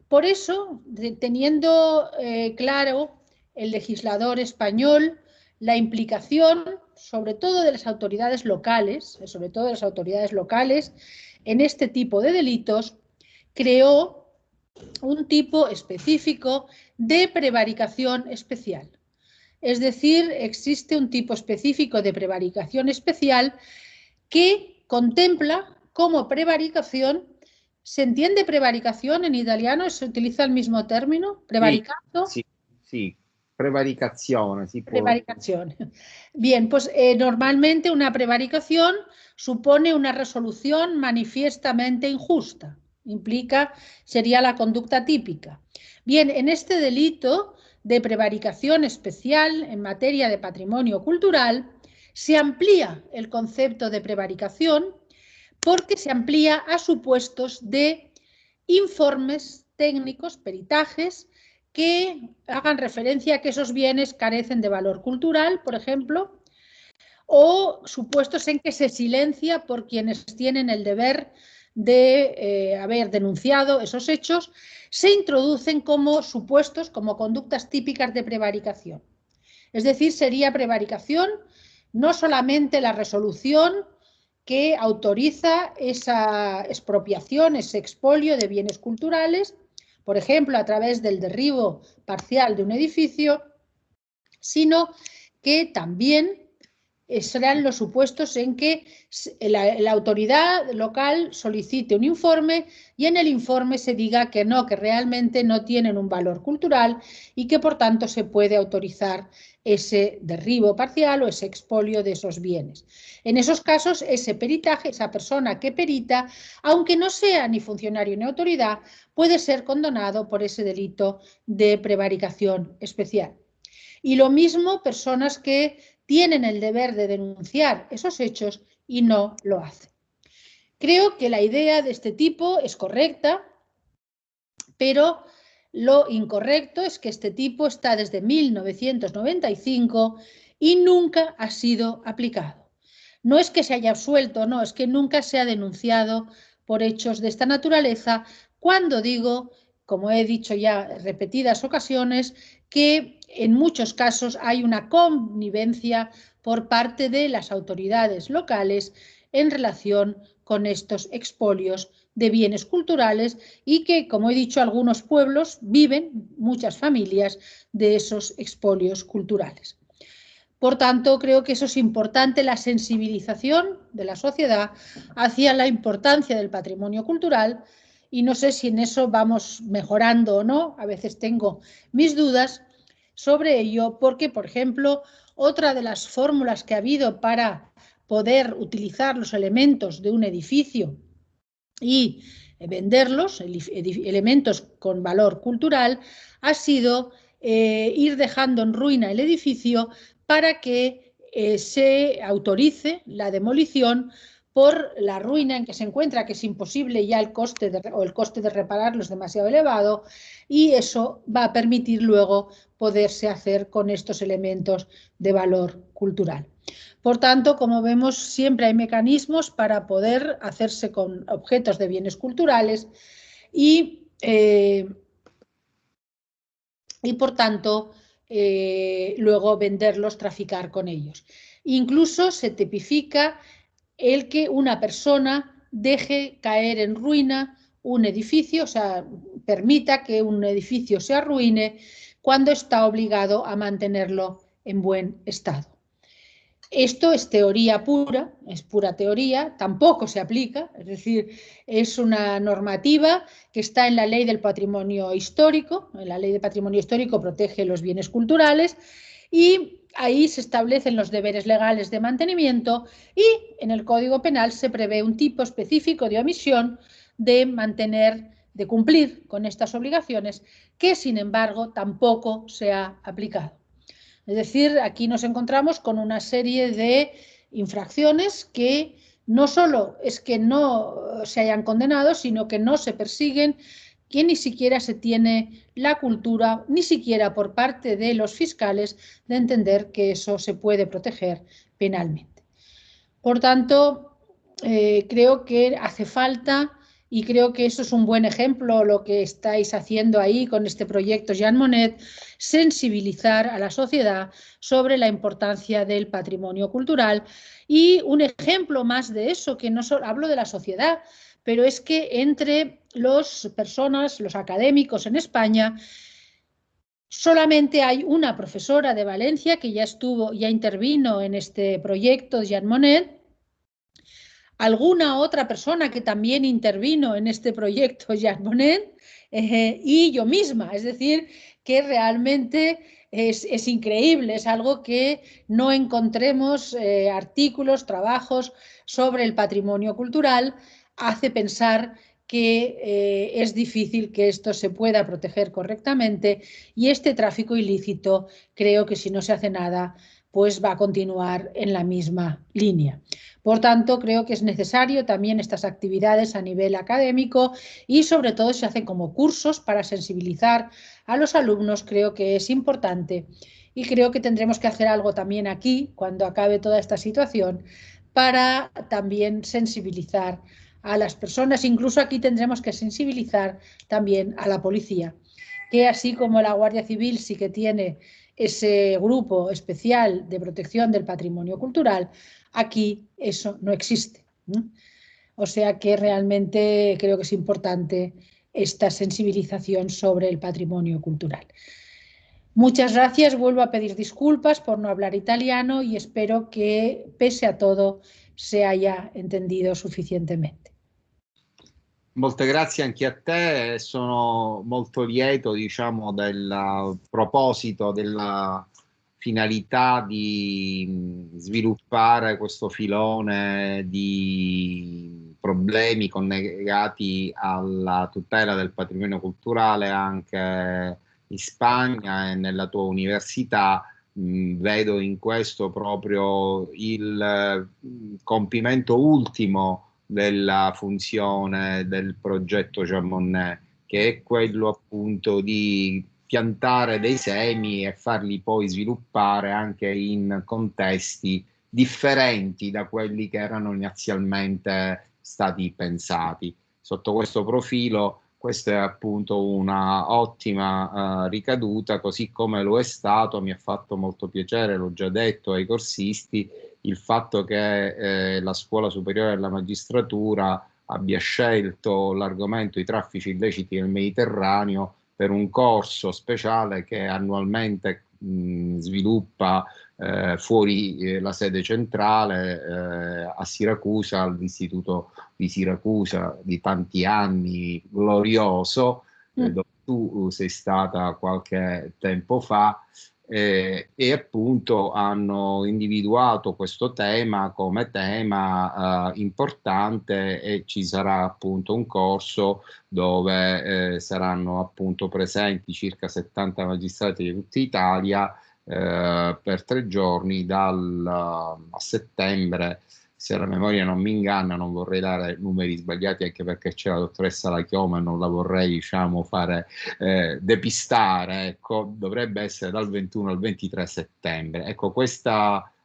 Por eso, teniendo claro el legislador español la implicación, sobre todo de las autoridades locales, en este tipo de delitos, creó un tipo específico de prevaricación especial. Es decir, existe un tipo específico de prevaricación especial que contempla como prevaricación. ¿Se entiende prevaricación en italiano? ¿Se utiliza el mismo término? ¿Prevaricato? Sí, prevaricazione. Prevaricación. Bien, pues normalmente una prevaricación supone una resolución manifiestamente injusta. Sería la conducta típica. Bien, en este delito de prevaricación especial en materia de patrimonio cultural, se amplía el concepto de prevaricación porque se amplía a supuestos de informes técnicos, peritajes, que hagan referencia a que esos bienes carecen de valor cultural, por ejemplo, o supuestos en que se silencia por quienes tienen el deber de haber denunciado esos hechos, se introducen como supuestos, como conductas típicas de prevaricación. Es decir, sería prevaricación no solamente la resolución que autoriza esa expropiación, ese expolio de bienes culturales, por ejemplo, a través del derribo parcial de un edificio, sino que también serán los supuestos en que la autoridad local solicite un informe y en el informe se diga que no, que realmente no tienen un valor cultural y que por tanto se puede autorizar ese derribo parcial o ese expolio de esos bienes. En esos casos, ese peritaje, esa persona que perita, aunque no sea ni funcionario ni autoridad, puede ser condenado por ese delito de prevaricación especial. Y lo mismo personas que tienen el deber de denunciar esos hechos y no lo hacen. Creo que la idea de este tipo es correcta, pero lo incorrecto es que este tipo está desde 1995 y nunca ha sido aplicado. No es que se haya absuelto, no, es que nunca se ha denunciado por hechos de esta naturaleza, cuando digo, como he dicho ya en repetidas ocasiones, que en muchos casos hay una connivencia por parte de las autoridades locales en relación con estos expolios de bienes culturales y que, como he dicho, algunos pueblos viven, muchas familias, de esos expolios culturales. Por tanto, creo que eso es importante, la sensibilización de la sociedad hacia la importancia del patrimonio cultural, y no sé si en eso vamos mejorando o no, a veces tengo mis dudas sobre ello, porque, por ejemplo, otra de las fórmulas que ha habido para poder utilizar los elementos de un edificio y venderlos, elementos con valor cultural, ha sido ir dejando en ruina el edificio para que se autorice la demolición por la ruina en que se encuentra, que es imposible ya el coste de repararlo es demasiado elevado, y eso va a permitir luego poderse hacer con estos elementos de valor cultural. Por tanto, como vemos, siempre hay mecanismos para poder hacerse con objetos de bienes culturales y por tanto, luego venderlos, traficar con ellos. Incluso se tipifica el que una persona deje caer en ruina un edificio, o sea, permita que un edificio se arruine cuando está obligado a mantenerlo en buen estado. Esto es teoría pura, es pura teoría, tampoco se aplica, es decir, es una normativa que está en la Ley del Patrimonio Histórico. La Ley de Patrimonio Histórico protege los bienes culturales y ahí se establecen los deberes legales de mantenimiento, y en el Código Penal se prevé un tipo específico de omisión de mantener, de cumplir con estas obligaciones, que sin embargo tampoco se ha aplicado. Es decir, aquí nos encontramos con una serie de infracciones que no solo es que no se hayan condenado, sino que no se persiguen, que ni siquiera se tiene la cultura, ni siquiera por parte de los fiscales, de entender que eso se puede proteger penalmente. Por tanto, creo que hace falta, y creo que eso es un buen ejemplo, lo que estáis haciendo ahí con este proyecto Jean Monnet, sensibilizar a la sociedad sobre la importancia del patrimonio cultural. Y un ejemplo más de eso, que no solo hablo de la sociedad, pero es que entre las personas, los académicos en España, solamente hay una profesora de Valencia que ya intervino en este proyecto Jean Monnet, alguna otra persona que también intervino en este proyecto Jean Monnet, y yo misma, es decir, que realmente es increíble, es algo que no encontremos artículos, trabajos sobre el patrimonio cultural, hace pensar que es difícil que esto se pueda proteger correctamente, y este tráfico ilícito, creo que si no se hace nada, pues va a continuar en la misma línea. Por tanto, creo que es necesario también estas actividades a nivel académico, y sobre todo se hacen como cursos para sensibilizar a los alumnos. Creo que es importante, y creo que tendremos que hacer algo también aquí cuando acabe toda esta situación para también sensibilizar a las personas. Incluso aquí tendremos que sensibilizar también a la policía, que así como la Guardia Civil sí que tiene ese grupo especial de protección del patrimonio cultural, aquí eso no existe. O sea que realmente creo que es importante esta sensibilización sobre el patrimonio cultural. Muchas gracias, vuelvo a pedir disculpas por no hablar italiano, y espero que, pese a todo, se haya entendido suficientemente. Molte grazie anche a te, sono molto lieto, diciamo, del proposito, della finalità di sviluppare questo filone di problemi collegati alla tutela del patrimonio culturale anche in Spagna e nella tua università. Vedo in questo proprio il compimento ultimo della funzione del progetto Jean Monnet, che è quello appunto di piantare dei semi e farli poi sviluppare anche in contesti differenti da quelli che erano inizialmente stati pensati. Sotto questo profilo, questa è appunto una ottima ricaduta, così come lo è stato, mi ha fatto molto piacere, l'ho già detto ai corsisti, il fatto che la Scuola Superiore della Magistratura abbia scelto l'argomento i traffici illeciti nel Mediterraneo per un corso speciale che annualmente sviluppa fuori la sede centrale a Siracusa, all'Istituto di Siracusa di tanti anni, glorioso, dove tu sei stata qualche tempo fa. E appunto hanno individuato questo tema come tema importante, e ci sarà appunto un corso dove saranno appunto presenti circa 70 magistrati di tutta Italia per 3 giorni a settembre. Se la memoria non mi inganna, non vorrei dare numeri sbagliati, anche perché c'è la dottoressa Lachioma e non la vorrei, diciamo, fare depistare, ecco, dovrebbe essere dal 21 al 23 settembre. Ecco,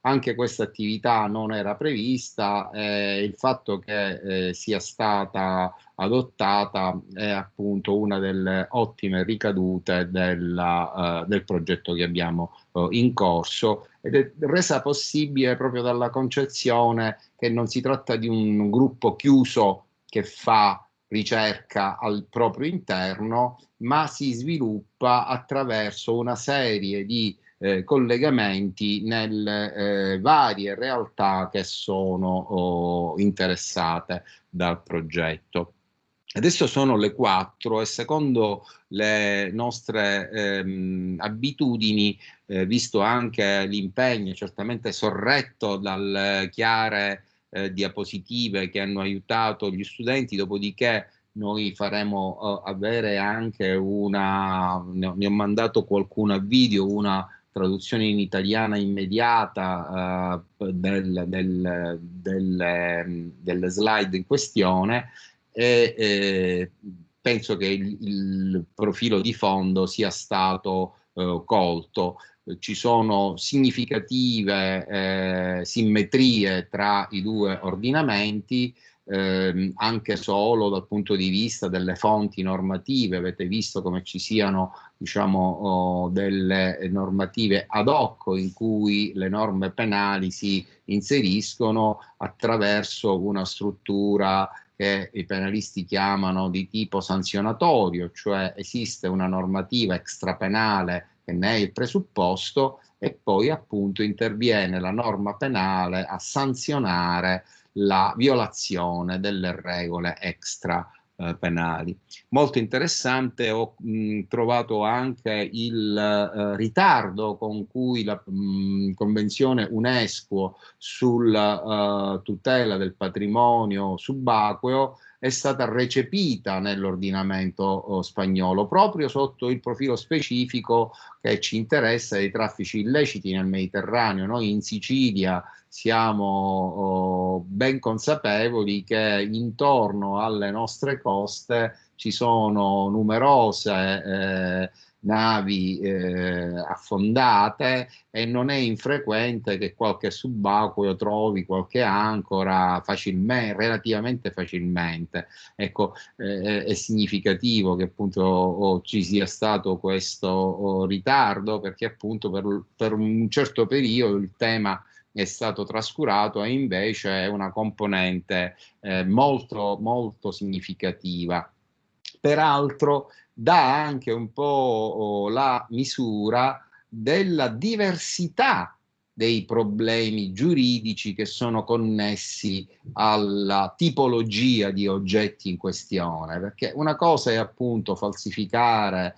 anche questa attività non era prevista, il fatto che sia stata adottata è appunto una delle ottime ricadute del progetto che abbiamo in corso, ed è resa possibile proprio dalla concezione che non si tratta di un gruppo chiuso che fa ricerca al proprio interno, ma si sviluppa attraverso una serie di collegamenti nelle varie realtà che sono interessate dal progetto. Adesso sono le 4 e secondo le nostre abitudini, visto anche l'impegno certamente sorretto dalle chiare diapositive che hanno aiutato gli studenti, dopodiché noi faremo avere anche ne ho mandato qualcuna a video, una traduzione in italiana immediata delle slide in questione, e penso che il profilo di fondo sia stato colto. Ci sono significative simmetrie tra i due ordinamenti, anche solo dal punto di vista delle fonti normative. Avete visto come ci siano, diciamo, delle normative ad hoc in cui le norme penali si inseriscono attraverso una struttura che i penalisti chiamano di tipo sanzionatorio, cioè esiste una normativa extrapenale che ne è il presupposto e poi appunto interviene la norma penale a sanzionare la violazione delle regole extra penali. Molto interessante, ho trovato anche il ritardo con cui la Convenzione UNESCO sulla tutela del patrimonio subacqueo è stata recepita nell'ordinamento spagnolo, proprio sotto il profilo specifico che ci interessa dei traffici illeciti nel Mediterraneo. Noi in Sicilia siamo ben consapevoli che intorno alle nostre coste ci sono numerose navi affondate e non è infrequente che qualche subacqueo trovi qualche ancora relativamente facilmente. Ecco, è significativo che appunto ci sia stato questo ritardo, perché appunto per un certo periodo il tema è stato trascurato e invece è una componente molto, molto significativa. Peraltro dà anche un po' la misura della diversità dei problemi giuridici che sono connessi alla tipologia di oggetti in questione, perché una cosa è appunto falsificare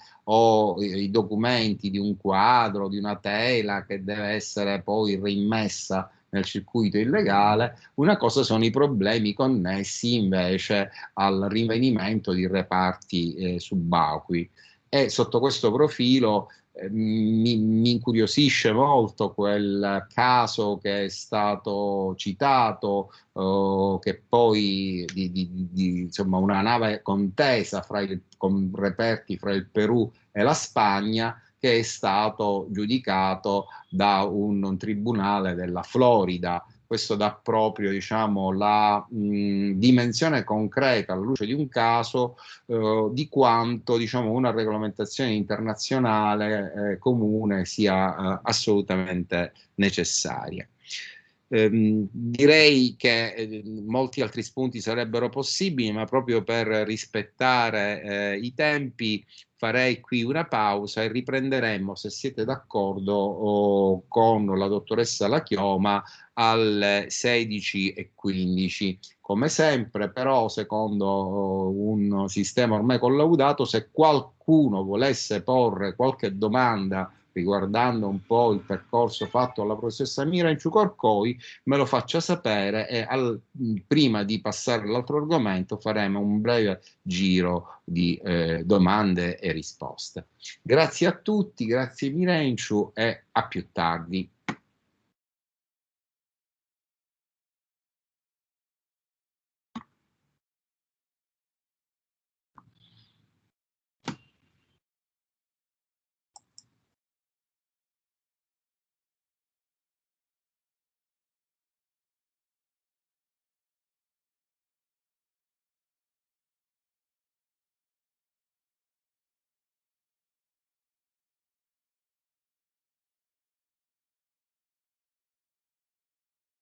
i documenti di un quadro, di una tela che deve essere poi reimmessa nel circuito illegale, una cosa sono i problemi connessi invece al rinvenimento di reperti subacquei. E sotto questo profilo mi incuriosisce molto quel caso che è stato citato, che poi insomma, una nave contesa con reperti fra il Perù e la Spagna, che è stato giudicato da un tribunale della Florida. Questo dà proprio, diciamo, la dimensione concreta, alla luce di un caso, di quanto, diciamo, una regolamentazione internazionale comune sia assolutamente necessaria. Direi che molti altri spunti sarebbero possibili, ma proprio per rispettare i tempi farei qui una pausa e riprenderemo, se siete d'accordo, con la dottoressa La Chioma alle 16:15. Come sempre, però, secondo un sistema ormai collaudato, se qualcuno volesse porre qualche domanda riguardando un po' il percorso fatto alla professoressa Miranchuk Corcoi, me lo faccia sapere e prima di passare all'altro argomento faremo un breve giro di domande e risposte. Grazie a tutti, grazie Miranchuk e a più tardi.